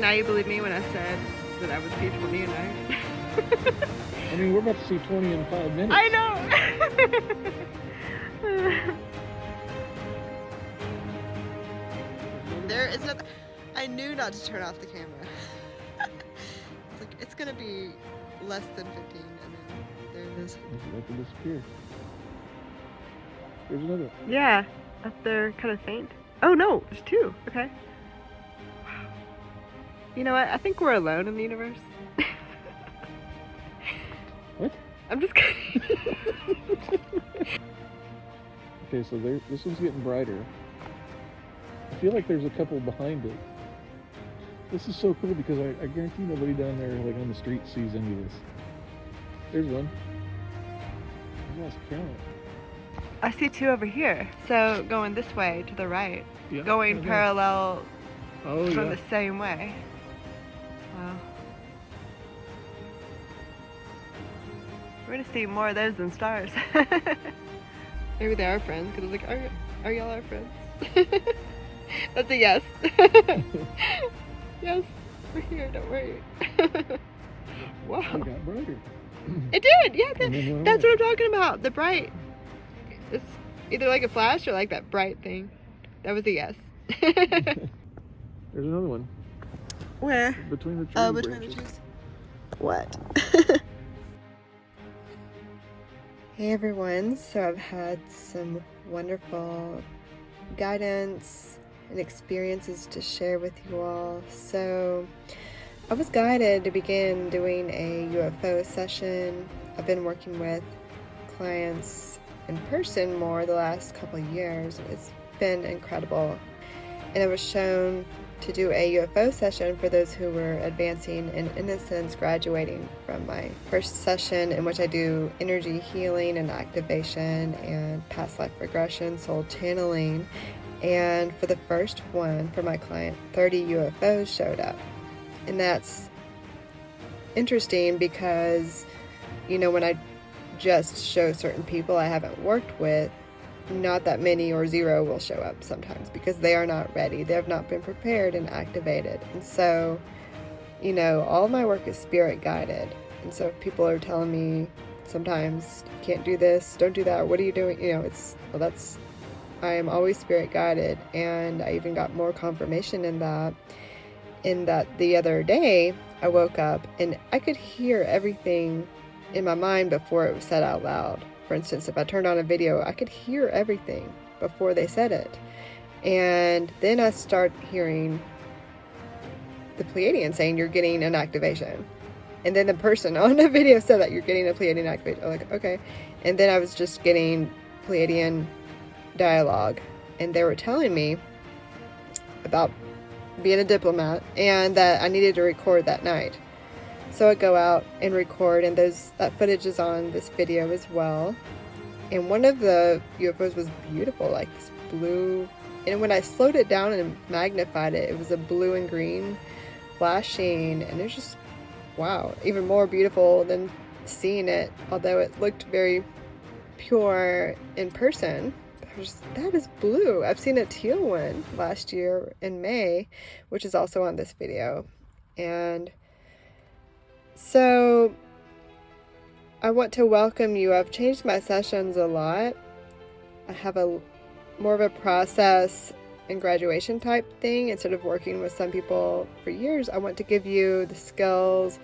now you believe me when I said that I would see 20 a night? I mean, we're about to see 20 in 5 minutes. I know! There is nothing. I knew not to turn off the camera. It's like, it's gonna be less than 15, and then there it is. It's about to disappear. There's another one. Yeah, up there, kind of faint. Oh no, there's 2. Okay. Wow. You know what? I think we're alone in the universe. What? I'm just kidding. Okay, so this one's getting brighter. I feel like there's a couple behind it. This is so cool because I guarantee nobody down there, like on the street, sees any of this. There's one. I lost count. I see 2 over here. So going this way to the right, Yeah, going okay. parallel Oh, from yeah. the same way. Wow. We're gonna see more of those than stars. Maybe they are friends, because it's like, are y'all our friends? That's a yes. Yes, we're here, don't worry. Wow. It got brighter. It did, yeah, And then went that's away. what I'm talking about, the bright. It's either like a flash or like that bright thing. That was a yes. There's another one. Where? Between the trees. Oh, between the trees. What? Hey everyone, so I've had some wonderful guidance and experiences to share with you all. So I was guided to begin doing a UFO session. I've been working with clients in person more the last couple of years. It's been incredible. And I was shown to do a UFO session for those who were advancing in innocence, graduating from my first session, in which I do energy healing and activation and past life regression, soul channeling. And for the first one, for my client, 30 UFOs showed up. And that's interesting because, you know, when I just show certain people I haven't worked with, not that many or 0 will show up sometimes because they are not ready. They have not been prepared and activated. And so, you know, all my work is spirit guided. And so if people are telling me sometimes, you can't do this, don't do that, what are you doing? You know, I am always spirit guided. And I even got more confirmation in that the other day I woke up and I could hear everything in my mind before it was said out loud. For instance, if I turned on a video, I could hear everything before they said it. And then I start hearing the Pleiadians saying you're getting an activation. And then the person on the video said that you're getting a Pleiadian activation. I'm like, okay. And then I was just getting Pleiadian dialogue. And they were telling me about being a diplomat and that I needed to record that night. So I go out and record, and that footage is on this video as well. And one of the UFOs was beautiful, like this blue. And when I slowed it down and magnified it, it was a blue and green flashing. And it was just, wow, even more beautiful than seeing it. Although it looked very pure in person. That is blue. I've seen a teal one last year in May, which is also on this video. And so I want to welcome you. I've changed my sessions a lot. I have more of a process and graduation type thing. Instead of working with some people for years, I want to give you the skills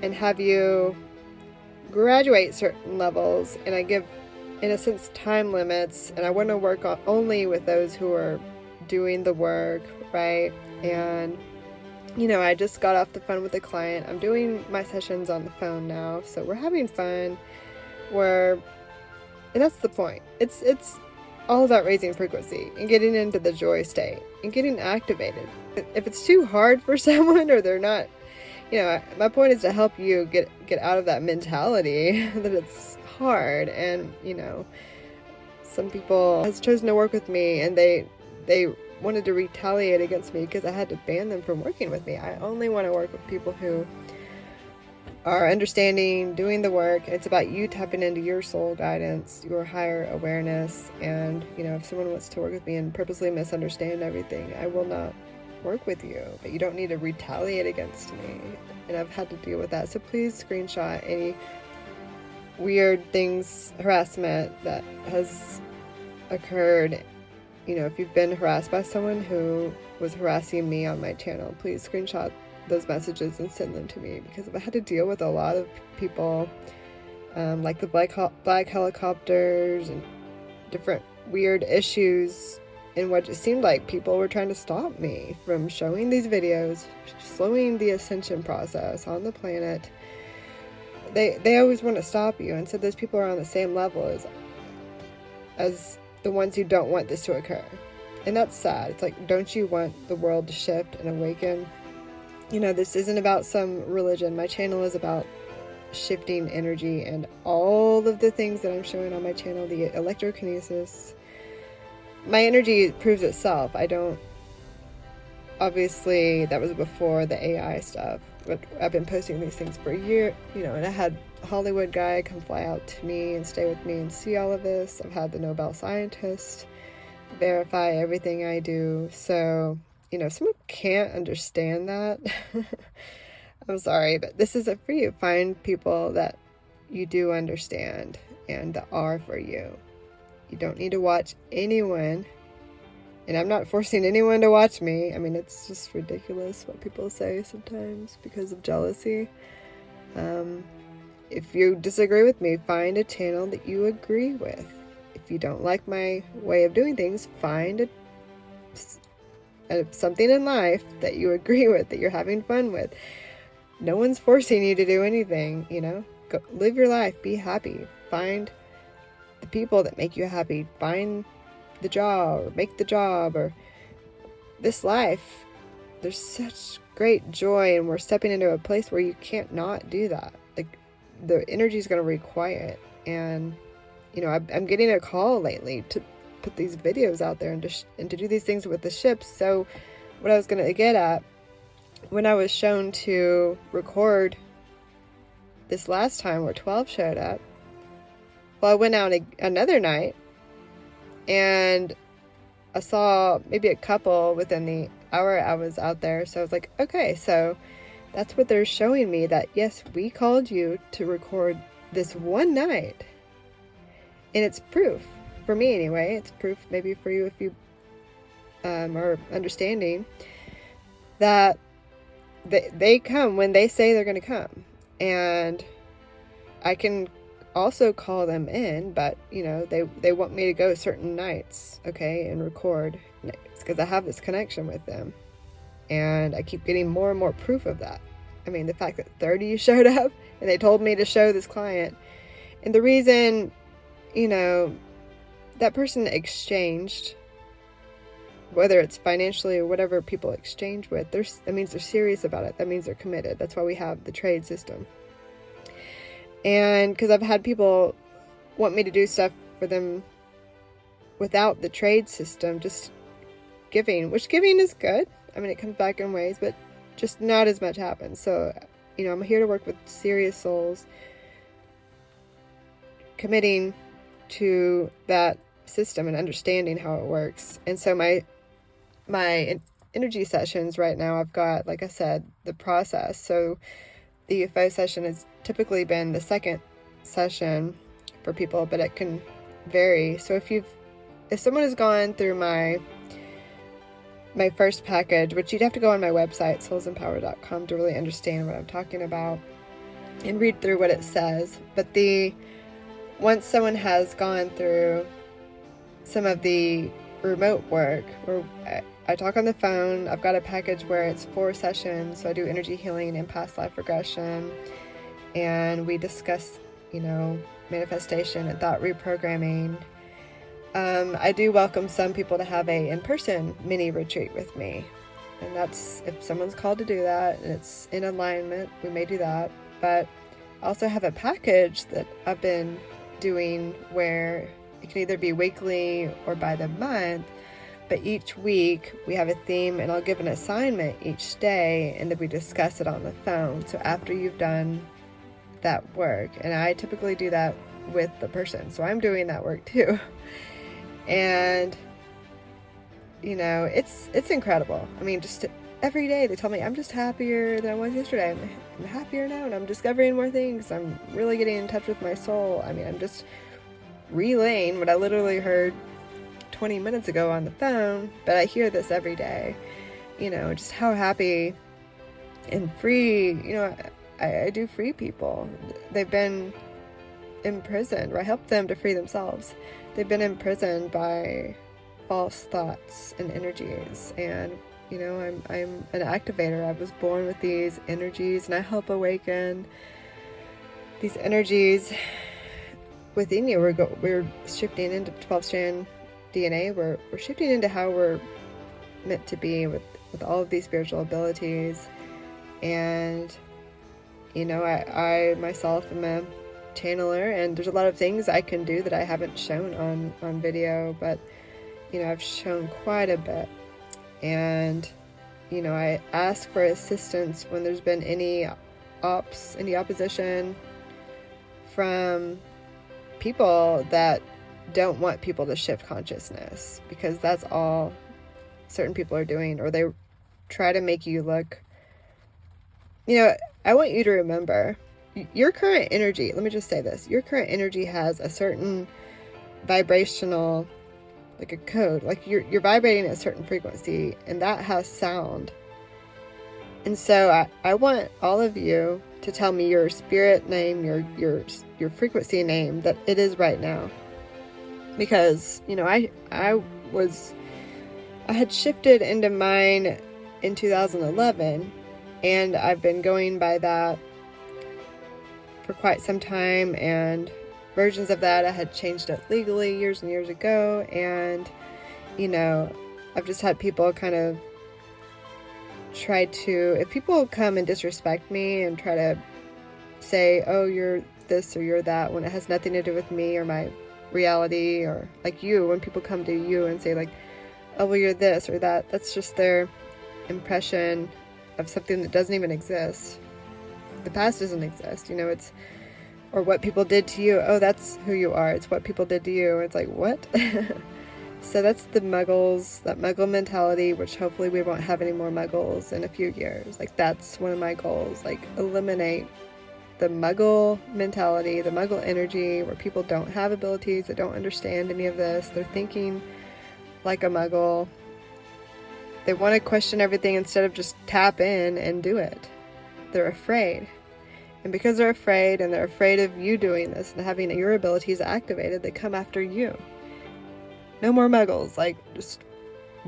and have you graduate certain levels. And I give, in a sense, time limits. And I want to work only with those who are doing the work, right? And you know, I just got off the phone with a client. I'm doing my sessions on the phone now, so we're having fun. And that's the point. It's all about raising frequency and getting into the joy state and getting activated. If it's too hard for someone or they're not, you know, my point is to help you get out of that mentality that it's hard. And you know, some people has chosen to work with me, and they wanted to retaliate against me because I had to ban them from working with me. I only want to work with people who are understanding, doing the work. It's about you tapping into your soul guidance, your higher awareness. And, you know, if someone wants to work with me and purposely misunderstand everything, I will not work with you, but you don't need to retaliate against me. And I've had to deal with that. So please screenshot any weird things, harassment that has occurred. You know, if you've been harassed by someone who was harassing me on my channel, please screenshot those messages and send them to me, because I've had to deal with a lot of people, like the black helicopters and different weird issues, in what it seemed like people were trying to stop me from showing these videos, slowing the ascension process on the planet. They always want to stop you, and so those people are on the same level as the ones who don't want this to occur. And that's sad. It's like, don't you want the world to shift and awaken? You know, this isn't about some religion. My channel is about shifting energy, and all of the things that I'm showing on my channel, the electrokinesis, my energy proves itself. Obviously that was before the AI stuff, but I've been posting these things for a year, you know, and I had a Hollywood guy come fly out to me and stay with me and see all of this. I've had the Nobel scientist verify everything I do. So, you know, if someone can't understand that, I'm sorry, but this isn't for you. Find people that you do understand and that are for you. You don't need to watch anyone, and I'm not forcing anyone to watch me. I mean, it's just ridiculous what people say sometimes because of jealousy. If you disagree with me, find a channel that you agree with. If you don't like my way of doing things, find something in life that you agree with, that you're having fun with. No one's forcing you to do anything, you know. Go live your life, be happy, find the people that make you happy, find the job, or make the job, or this life. There's such great joy, and we're stepping into a place where you can't not do that. Like, the energy is going to require it. And you know, I'm getting a call lately to put these videos out there and to do these things with the ships. So what I was going to get at, when I was shown to record this last time where 12 showed up, well, I went out another night and I saw maybe a couple within the hour I was out there. So I was like, okay, so that's what they're showing me, that yes, we called you to record this one night. And it's proof, for me anyway, it's proof maybe for you if you are understanding, that they come when they say they're going to come. And I can also call them in, but you know, they want me to go certain nights, okay, and record nights, because I have this connection with them, and I keep getting more and more proof of that. I mean, the fact that 30 showed up and they told me to show this client, and the reason, you know, that person exchanged, whether it's financially or whatever people exchange with, that means they're serious about it. That means they're committed. That's why we have the trade system. And because I've had people want me to do stuff for them without the trade system, just giving, which giving is good. I mean, it comes back in ways, but just not as much happens. So, you know, I'm here to work with serious souls, committing to that system and understanding how it works. And so my energy sessions right now, I've got, like I said, the process. So the UFO session has typically been the second session for people, but it can vary. So if someone has gone through my first package, which you'd have to go on my website, SoulsEmpowered.com, to really understand what I'm talking about and read through what it says. But once someone has gone through some of the remote work, where I talk on the phone, I've got a package where it's 4 sessions. So I do energy healing and past life regression, and we discuss, you know, manifestation and thought reprogramming. I do welcome some people to have a in-person mini retreat with me, and that's if someone's called to do that and it's in alignment, we may do that. But I also have a package that I've been doing where it can either be weekly or by the month, but each week we have a theme, and I'll give an assignment each day, and then we discuss it on the phone. So after you've done that work, and I typically do that with the person, so I'm doing that work too. And it's incredible. I mean, just every day they tell me I'm just happier than I was yesterday. I'm happier now, and I'm discovering more things. I'm really getting in touch with my soul. I mean, I'm just relaying what I literally heard 20 minutes ago on the phone, but I hear this every day. Just how happy and free, I do free people. They've been imprisoned, or I help them to free themselves. They've been imprisoned by false thoughts and energies, and I'm an activator. I was born with these energies, and I help awaken these energies within you. We're shifting into 12-strand DNA. We're shifting into how we're meant to be with all of these spiritual abilities. And I myself am a channeler, and there's a lot of things I can do that I haven't shown on video, but I've shown quite a bit. And I ask for assistance when there's been any opposition from people that don't want people to shift consciousness, because that's all certain people are doing, or they try to make you look. I want you to remember your current energy. Let me just say this. Your current energy has a certain vibrational, like a code, like you're vibrating at a certain frequency, and that has sound. And so I want all of you to tell me your spirit name, your frequency name that it is right now. Because, I had shifted into mine in 2011, and I've been going by that for quite some time, and versions of that I had changed it legally years and years ago. And I've just had people kind of try to, if people come and disrespect me and try to say, oh, you're this or you're that, when it has nothing to do with me or my reality, or like when people come to you and say like, oh, well, you're this or that, that's just their impression of something that doesn't even exist. The past doesn't exist, it's, or what people did to you. Oh, that's who you are. It's what people did to you. It's like, what? So that's the muggles, that muggle mentality, which hopefully we won't have any more muggles in a few years. Like, that's one of my goals, like eliminate the muggle mentality, the muggle energy, where people don't have abilities, they don't understand any of this. They're thinking like a muggle. They want to question everything instead of just tap in and do it. They're afraid. And because they're afraid, and they're afraid of you doing this and having your abilities activated, they come after you. No more muggles. Like, just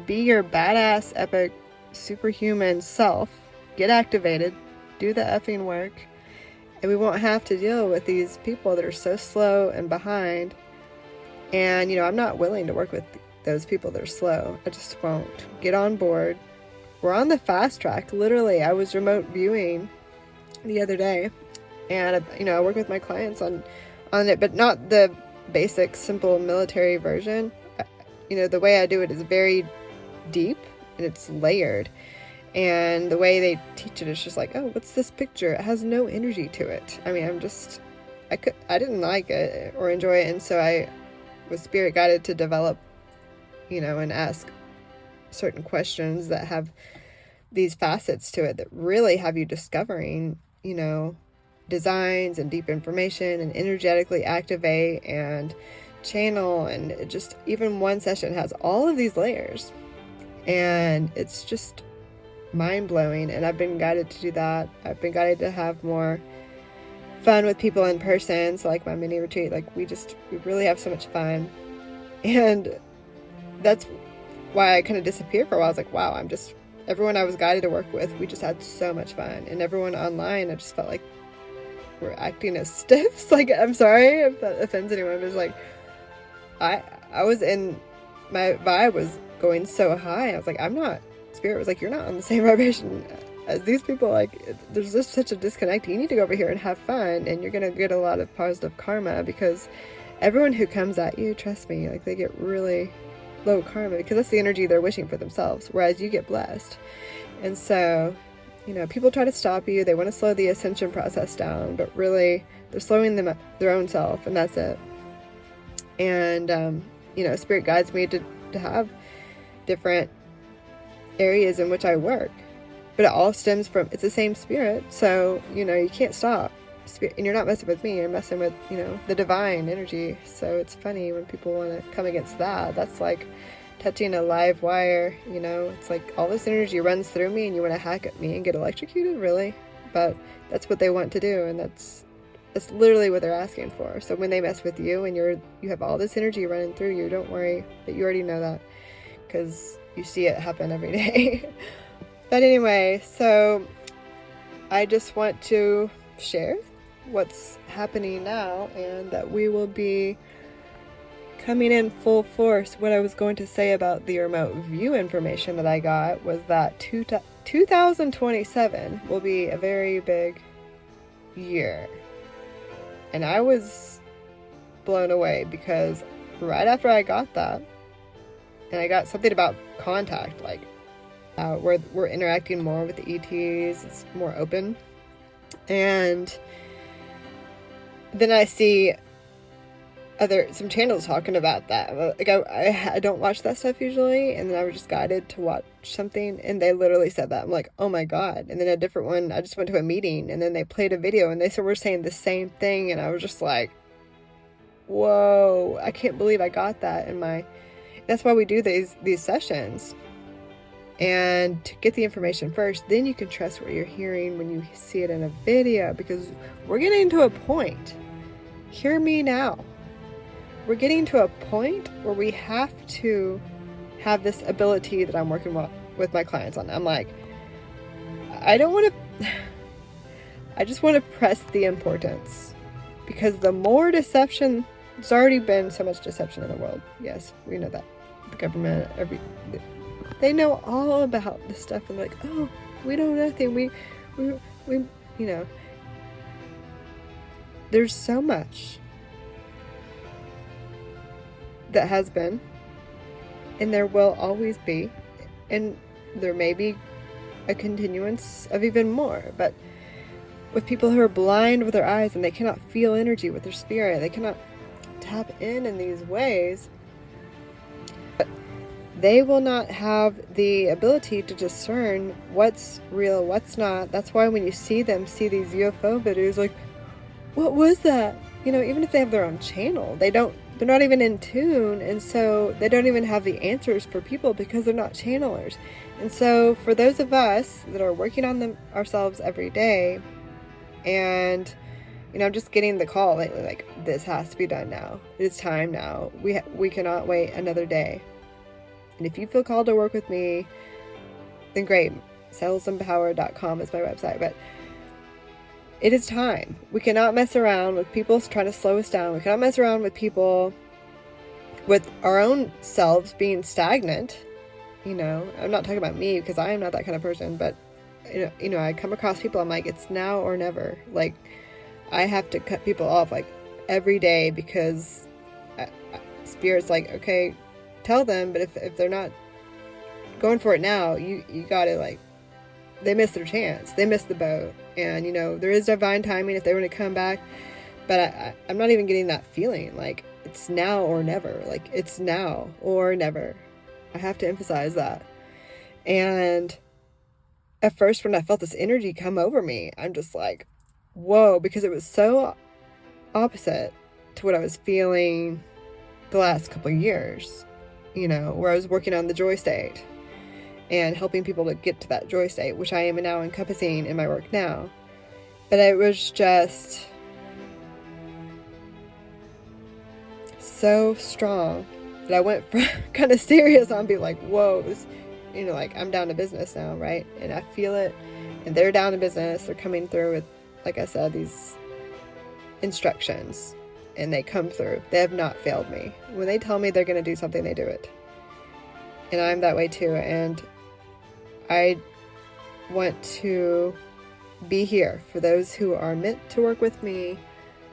be your badass, epic, superhuman self. Get activated. Do the effing work. And we won't have to deal with these people that are so slow and behind. And, I'm not willing to work with those people that are slow. I just won't. Get on board. We're on the fast track. Literally, I was remote viewing the other day, and I work with my clients on it, but not the basic, simple military version. The way I do it is very deep, and it's layered. And the way they teach it is just like, oh, what's this picture? It has no energy to it. I mean, I didn't like it or enjoy it, and so I was spirit guided to develop, and ask certain questions that have these facets to it that really have you discovering, designs and deep information, and energetically activate and channel. And it just, even one session has all of these layers, and it's just mind-blowing. And I've been guided to do that. I've been guided to have more fun with people in person. So like my mini retreat, like we really have so much fun. And that's why I kind of disappeared for a while. I was like, wow, everyone I was guided to work with, we just had so much fun. And everyone online, I just felt like we're acting as stiffs. Like, I'm sorry if that offends anyone, but it's like, I was in, my vibe was going so high. I was like, Spirit was like, you're not on the same vibration as these people. Like, there's just such a disconnect. You need to go over here and have fun, and you're going to get a lot of positive karma, because everyone who comes at you, trust me, like, they get really low karma, because that's the energy they're wishing for themselves, whereas you get blessed. And so, people try to stop you. They want to slow the ascension process down, but really they're slowing them their own self, and that's it. And Spirit guides me to have different areas in which I work. But it all stems from, it's the same spirit, so, you can't stop. And you're not messing with me, you're messing with, the divine energy. So it's funny when people want to come against that. That's like touching a live wire, it's like all this energy runs through me and you want to hack at me and get electrocuted, really? But that's what they want to do, and that's literally what they're asking for. So when they mess with you and you have all this energy running through you, don't worry that you already know that, because you see it happen every day. But anyway, so I just want to share what's happening now, and that we will be coming in full force. What I was going to say about the remote view information that I got was that 2027 will be a very big year. And I was blown away, because right after I got that, and I got something about contact, like we're interacting more with the ETs, it's more open. And then I see some channels talking about that. Like I don't watch that stuff usually, and then I was just guided to watch something, and they literally said that. I'm like, oh my god. And then a different one, I just went to a meeting, and then they played a video, and they said we're saying the same thing, and I was just like, whoa, I can't believe I got that in my... That's why we do these sessions, and to get the information first, then you can trust what you're hearing when you see it in a video, because we're getting to a point. Hear me now. We're getting to a point where we have to have this ability that I'm working with my clients on. I'm like, I just want to press the importance, because the more deception, there's already been so much deception in the world. Yes, we know that. The government, they know all about this stuff, and like, oh, we know nothing. We, there's so much that has been, and there will always be, and there may be a continuance of even more. But with people who are blind with their eyes and they cannot feel energy with their spirit, they cannot tap in these ways, but they will not have the ability to discern what's real, what's not. That's why when you see these UFO videos, like, what was that? Even if they have their own channel, they're not even in tune, and so they don't even have the answers for people, because they're not channelers. And so for those of us that are working on them ourselves every day, and I'm just getting the call lately, like, this has to be done now. It's time now. We cannot wait another day. And if you feel called to work with me, then great. SoulsEmpowered.com is my website. But it is time. We cannot mess around with people trying to slow us down. We cannot mess around with people with our own selves being stagnant. I'm not talking about me, because I am not that kind of person, but I come across people, I'm like, it's now or never. Like, I have to cut people off like every day, because Spirit's like, okay, tell them, but if they're not going for it now, you gotta, like, they missed their chance. They missed the boat. And, there is divine timing if they were to come back. But I'm not even getting that feeling. Like, it's now or never. Like, it's now or never. I have to emphasize that. And at first, when I felt this energy come over me, I'm just like, whoa, because it was so opposite to what I was feeling the last couple of years, where I was working on the joy state and helping people to get to that joy state, which I am now encompassing in my work now. But it was just so strong that I went from kind of serious on being like, whoa, this, like, I'm down to business now, right? And I feel it, and they're down to business. They're coming through with, like I said, these instructions, and they come through. They have not failed me. When they tell me they're going to do something, they do it. And I'm that way too. And I want to be here for those who are meant to work with me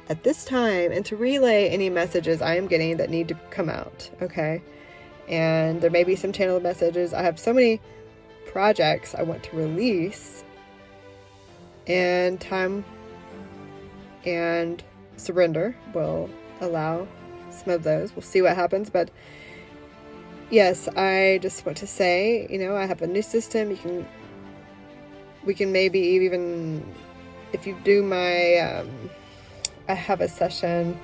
at this time, and to relay any messages I am getting that need to come out, okay? And there may be some channeled messages. I have so many projects I want to release, and time and surrender will allow some of those. We'll see what happens, but yes, I just want to say, I have a new system. We can maybe even, if you do my, I have a session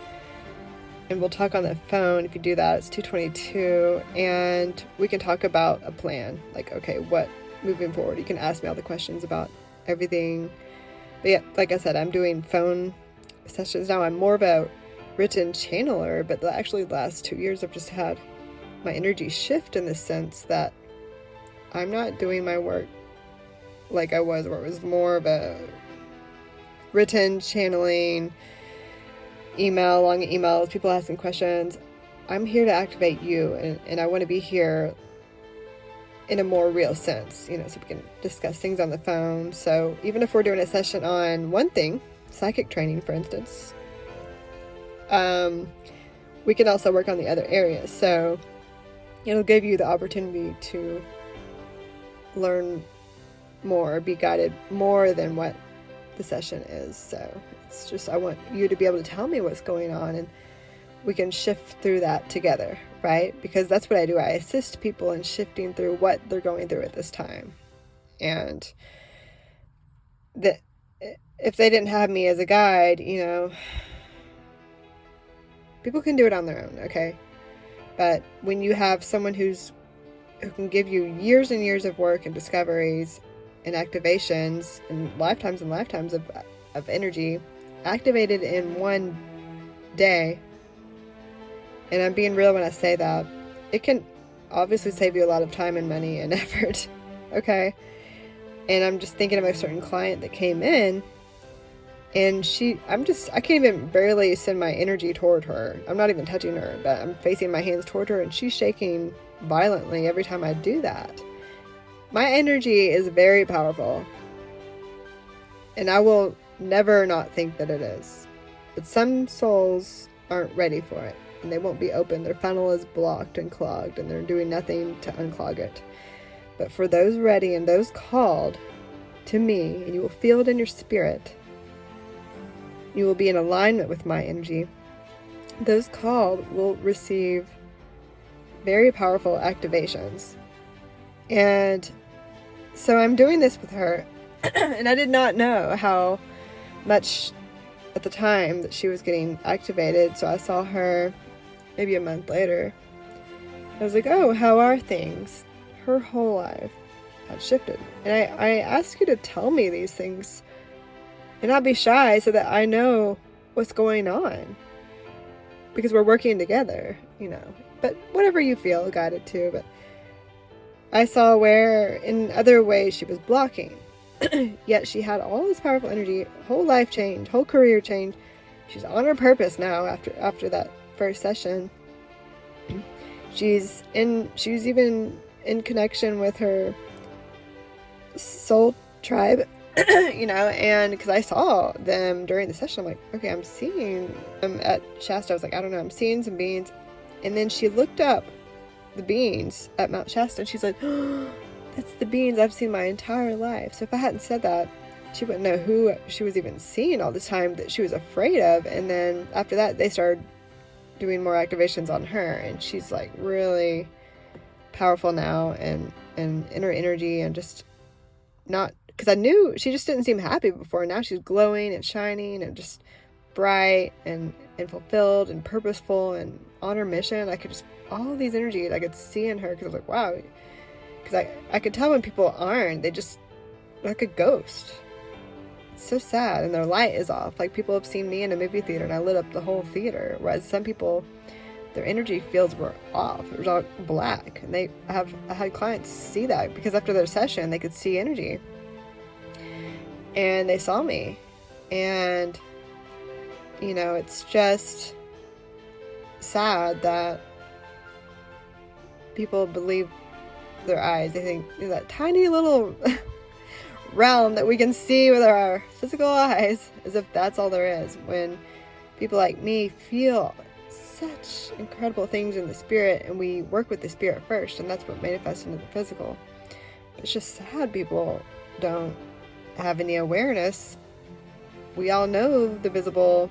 and we'll talk on the phone. If you do that, it's 222, and we can talk about a plan. Like, okay, what moving forward? You can ask me all the questions about everything. But yeah, like I said, I'm doing phone sessions now. I'm more of a written channeler, but actually the last 2 years I've just had my energy shift in the sense that I'm not doing my work like I was, where it was more of a written channeling, long emails, people asking questions. I'm here to activate you, and I want to be here in a more real sense, so we can discuss things on the phone. So even if we're doing a session on one thing, psychic training, for instance, we can also work on the other areas. So it'll give you the opportunity to learn more, be guided more than what the session is. So it's just, I want you to be able to tell me what's going on, and we can shift through that together, right? Because that's what I do. I assist people in shifting through what they're going through at this time. And that if they didn't have me as a guide, people can do it on their own, okay? But when you have someone who can give you years and years of work and discoveries and activations and lifetimes of energy activated in one day, and I'm being real when I say that, it can obviously save you a lot of time and money and effort, okay? And I'm just thinking of a certain client that came in, and I can't even barely send my energy toward her. I'm not even touching her, but I'm facing my hands toward her, and she's shaking violently every time I do that. My energy is very powerful, and I will never not think that it is. But some souls aren't ready for it, and they won't be open. Their funnel is blocked and clogged, and they're doing nothing to unclog it. But for those ready and those called to me, and you will feel it in your spirit, you will be in alignment with my energy. Those called will receive very powerful activations. And so I'm doing this with her, and I did not know how much at the time that she was getting activated. So I saw her maybe a month later. I was like, oh, how are things? Her whole life had shifted. And I ask you to tell me these things and not be shy, so that I know what's going on, because we're working together, but whatever you feel guided to. But I saw where in other ways she was blocking, yet she had all this powerful energy, whole life change, whole career change. She's on her purpose now after that first session. She's even in connection with her soul tribe, and because I saw them during the session, I'm like, okay, I'm seeing them at Shasta. I was like, I don't know, I'm seeing some beings. And then she looked up the beings at Mount Shasta, and she's like, oh, that's the beings I've seen my entire life. So if I hadn't said that, she wouldn't know who she was even seeing all the time that she was afraid of. And then after that, they started doing more activations on her, and she's like really powerful now, and in her energy, and just not, because I knew she just didn't seem happy before. Now she's glowing and shining and just bright and fulfilled and purposeful and on her mission. I could just, all these energies I could see in her, because I was like, wow. Because I could tell when people aren't, they just like a ghost. It's so sad, and their light is off. Like, people have seen me in a movie theater and I lit up the whole theater, whereas some people, their energy fields were off. It was all black, and I had clients see that, because after their session they could see energy, and they saw me. And it's just sad that people believe their eyes. They think that tiny little realm that we can see with our physical eyes, as if that's all there is, when people like me feel such incredible things in the spirit, and we work with the spirit first, and that's what manifests into the physical. It's just sad people don't have any awareness. We all know the visible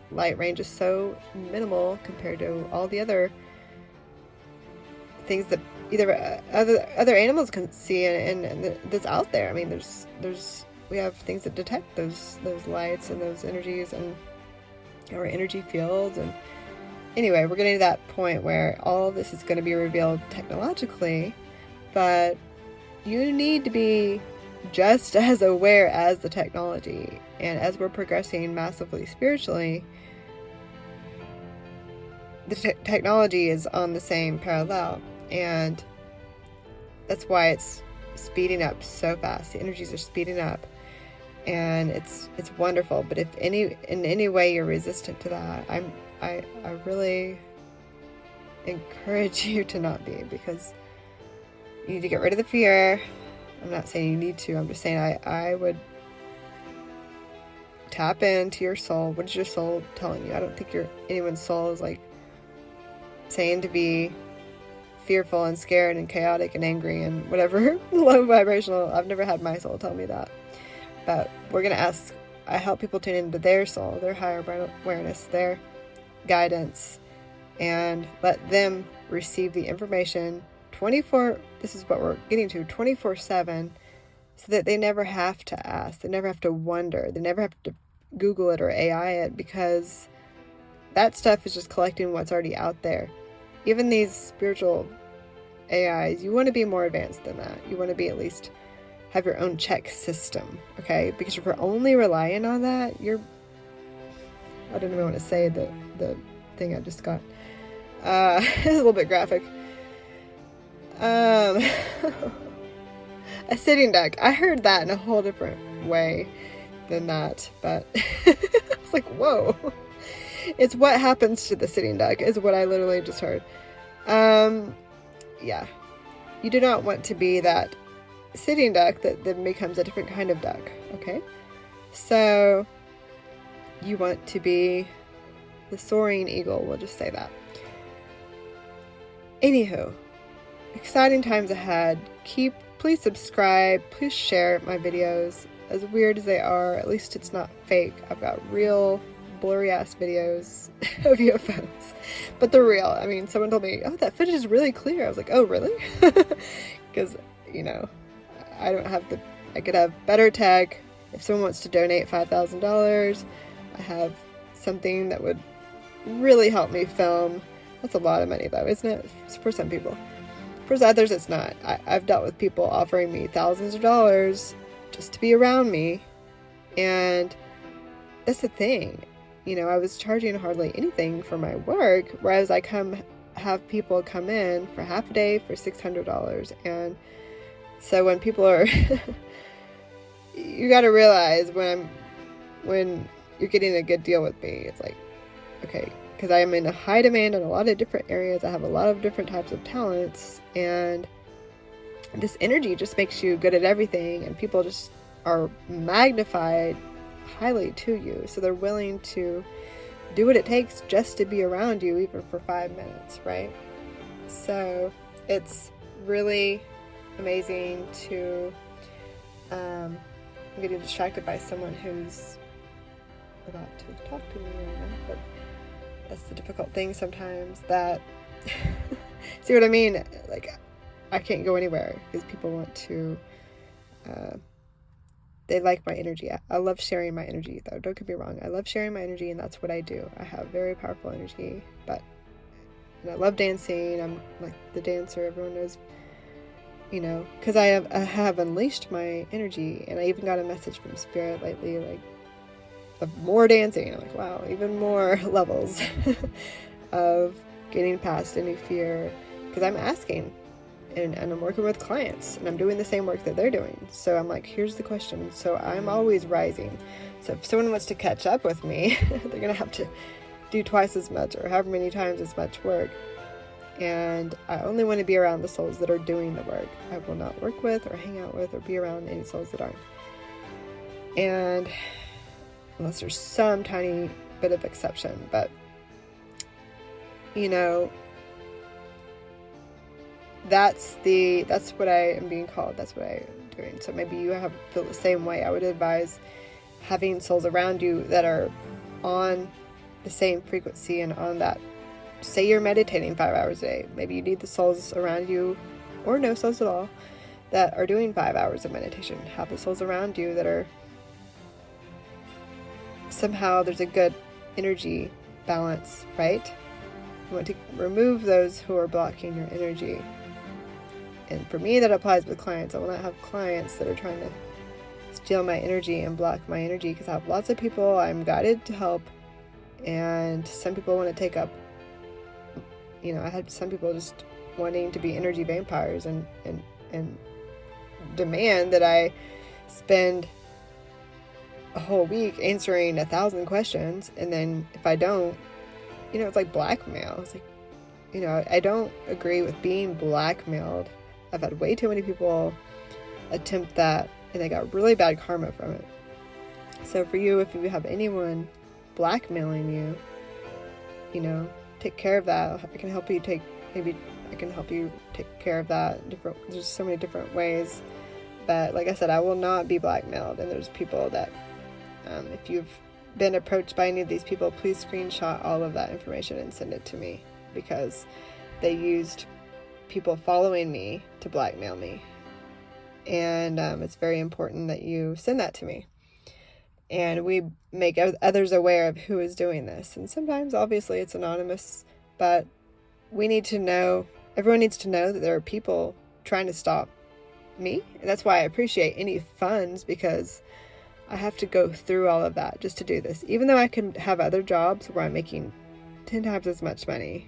light range is so minimal compared to all the other things that either other animals can see and that's out there. I mean, we have things that detect those lights and those energies and our energy fields. And anyway, we're getting to that point where all of this is going to be revealed technologically, but you need to be just as aware as the technology. And as we're progressing massively spiritually, the technology is on the same parallel, and that's why it's speeding up so fast. The energies are speeding up, and it's wonderful. But if in any way you're resistant to that, I really encourage you to not be, because you need to get rid of the fear. I'm not saying you need to. I'm just saying I would tap into your soul. What is your soul telling you? I don't think anyone's soul is like saying to be fearful and scared and chaotic and angry and whatever low vibrational. I've never had my soul tell me that. But we're going to ask, I help people tune into their soul, their higher awareness, their guidance, and let them receive the information this is what we're getting to, 24/7, so that they never have to ask, they never have to wonder, they never have to Google it or AI it, because that stuff is just collecting what's already out there. Even these spiritual AIs, you want to be more advanced than that. You want to be at least have your own check system, okay? Because if you're only relying on that, I don't even want to say the thing I just got. It's a little bit graphic. A sitting duck. I heard that in a whole different way than that, but I was like, whoa. It's what happens to the sitting duck is what I literally just heard. Yeah. You do not want to be that sitting duck that then becomes a different kind of duck, okay? So you want to be the soaring eagle, we'll just say that. Anywho, exciting times ahead. Please subscribe, please share my videos. As weird as they are, at least it's not fake. I've got real blurry ass videos of UFOs, but they're real. I mean, someone told me, oh, that footage is really clear. I was like, oh, really? Because, I could have better tech. If someone wants to donate $5,000, I have something that would really help me film. That's a lot of money though, isn't it? For some people. For others, it's not. I've dealt with people offering me thousands of dollars just to be around me. And that's the thing. I was charging hardly anything for my work, whereas I have people come in for half a day for $600. And so when people are, you got to realize when you're getting a good deal with me, it's like, okay, because I am in a high demand in a lot of different areas. I have a lot of different types of talents, and this energy just makes you good at everything, and people just are magnified highly to you, so they're willing to do what it takes just to be around you, even for 5 minutes, right? So it's really amazing to I'm getting distracted by someone who's about to talk to me right now, but that's the difficult thing sometimes, that see what I mean? Like, I can't go anywhere because people want to they like my energy. I love sharing my energy, though. Don't get me wrong. I love sharing my energy, and that's what I do. I have very powerful energy, and I love dancing. I'm like the dancer. Everyone knows, because I have unleashed my energy, and I even got a message from Spirit lately, like, of more dancing. I'm like, wow, even more levels of getting past any fear, because I'm asking. And I'm working with clients, and I'm doing the same work that they're doing. So I'm like, here's the question. So I'm always rising. So if someone wants to catch up with me, they're going to have to do twice as much or however many times as much work. And I only want to be around the souls that are doing the work. I will not work with or hang out with or be around any souls that aren't. And unless there's some tiny bit of exception. But, that's what I am being called. That's what I am doing. So maybe you feel the same way. I would advise having souls around you that are on the same frequency and on that say you're meditating 5 hours a day. Maybe you need the souls around you, or no souls at all, that are doing 5 hours of meditation. Have the souls around you that are somehow, there's a good energy balance, right? You want to remove those who are blocking your energy. And for me, that applies with clients. I will not have clients that are trying to steal my energy and block my energy, because I have lots of people I'm guided to help, and some people want to take up, I had some people just wanting to be energy vampires and demand that I spend a whole week answering 1,000 questions, and then if I don't, it's like blackmail. It's like, I don't agree with being blackmailed. I've had way too many people attempt that, and they got really bad karma from it. So for you, if you have anyone blackmailing you, take care of that. I can help you take care of that. There's so many different ways. But like I said, I will not be blackmailed. And there's people that, if you've been approached by any of these people, please screenshot all of that information and send it to me, because they used people following me to blackmail me. And it's very important that you send that to me. And we make others aware of who is doing this. And sometimes, obviously, it's anonymous, but everyone needs to know that there are people trying to stop me. And that's why I appreciate any funds, because I have to go through all of that just to do this. Even though I can have other jobs where I'm making 10 times as much money,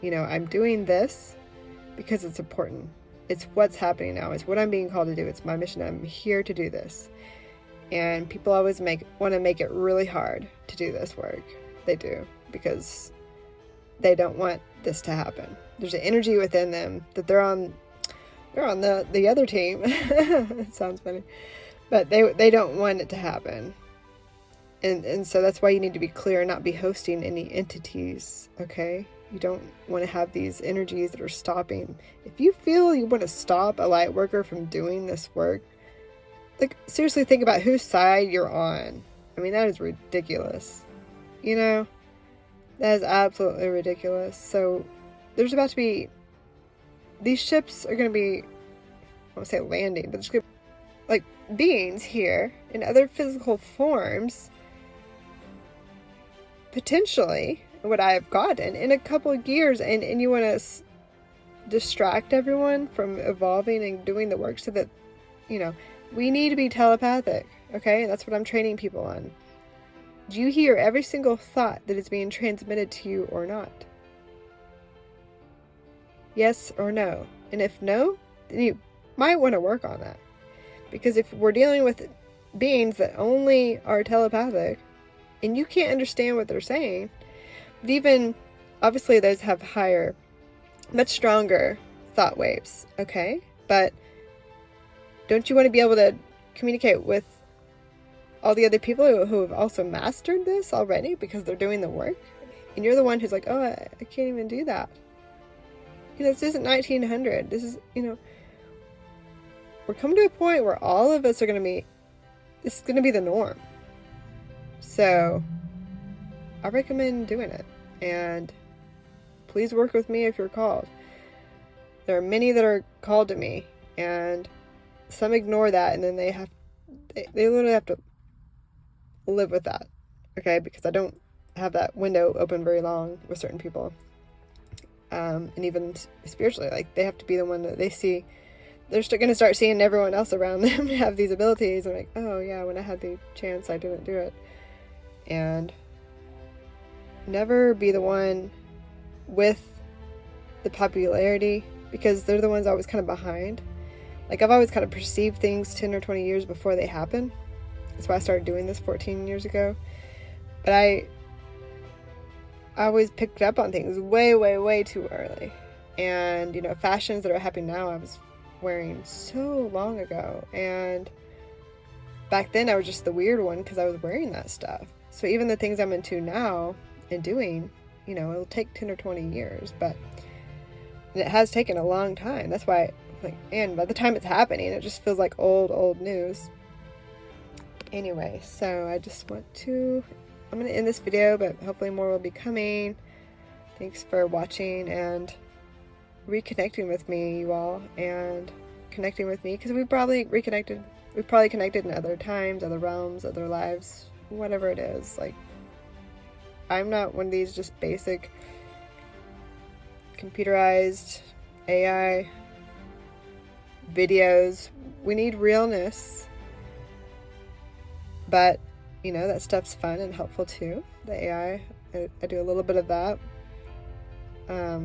I'm doing this because it's important. It's what's happening now. It's what I'm being called to do. It's my mission. I'm here to do this. And people always want to make it really hard to do this work. They do, because they don't want this to happen. There's an energy within them that they're on the other team. It sounds funny. But they don't want it to happen. And so that's why you need to be clear and not be hosting any entities, okay? You don't want to have these energies that are stopping. If you feel you want to stop a light worker from doing this work, like, seriously think about whose side you're on. I mean, that is ridiculous. That is absolutely ridiculous. So there's about to be, these ships are going to be, I won't say landing, but there's going to be like beings here in other physical forms, potentially what I have gotten in a couple of years, and you want to distract everyone from evolving and doing the work, so that, we need to be telepathic, okay? And that's what I'm training people on. Do you hear every single thought that is being transmitted to you or not? Yes or no? And if no, then you might want to work on that. Because if we're dealing with beings that only are telepathic, and you can't understand what they're saying, but even, obviously those have higher, much stronger thought waves, okay? But don't you want to be able to communicate with all the other people who have also mastered this already, because they're doing the work? And you're the one who's like, oh, I can't even do that. This isn't 1900. This is, we're coming to a point where all of us are going to be, this is going to be the norm. So I recommend doing it. And please work with me if you're called. There are many that are called to me, and some ignore that, and then they literally have to live with that, okay? Because I don't have that window open very long with certain people. And even spiritually, like, they have to be the one that they see. They're going to start seeing everyone else around them have these abilities, and like, oh yeah, when I had the chance, I didn't do it. And never be the one with the popularity, because they're the ones always kind of behind. Like, I've always kind of perceived things 10 or 20 years before they happen. That's why I started doing this 14 years ago. But I always picked up on things way, way, way too early. And, fashions that are happening now, I was wearing so long ago. And back then, I was just the weird one because I was wearing that stuff. So even the things I'm into now and doing, it'll take 10 or 20 years. But it has taken a long time. That's why, and by the time it's happening, it just feels like old news. Anyway, so I just want to, I'm going to end this video, but hopefully more will be coming. Thanks for watching and reconnecting with me, you all, and connecting with me, because we've probably reconnected. We've probably connected in other times, other realms, other lives, whatever it is. Like, I'm not one of these just basic computerized AI videos. We need realness. But, you know, that stuff's fun and helpful too. The AI, I do a little bit of that.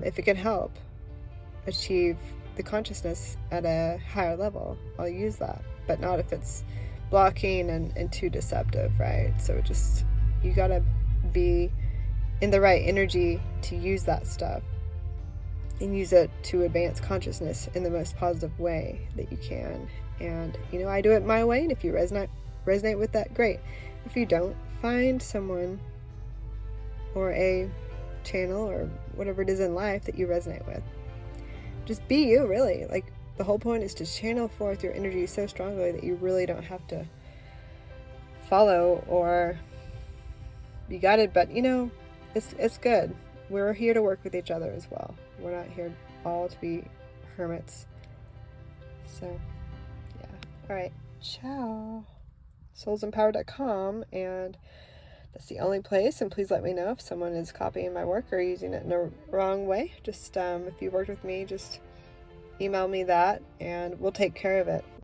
If it can help achieve the consciousness at a higher level, I'll use that. But not if it's blocking and too deceptive, right? So just, you gotta be in the right energy to use that stuff and use it to advance consciousness in the most positive way that you can. And, you know, I do it my way, and if you resonate with that, great. If you don't, find someone or a channel or whatever it is in life that you resonate with. Just be you, really. Like, the whole point is to channel forth your energy so strongly that you really don't have to follow or be guided. But, you know, it's good. We're here to work with each other as well. We're not here all to be hermits. So, yeah. All right. Ciao. SoulsEmpowered.com, and that's the only place. And please let me know if someone is copying my work or using it in a wrong way. Just if you worked with me, just email me that and we'll take care of it.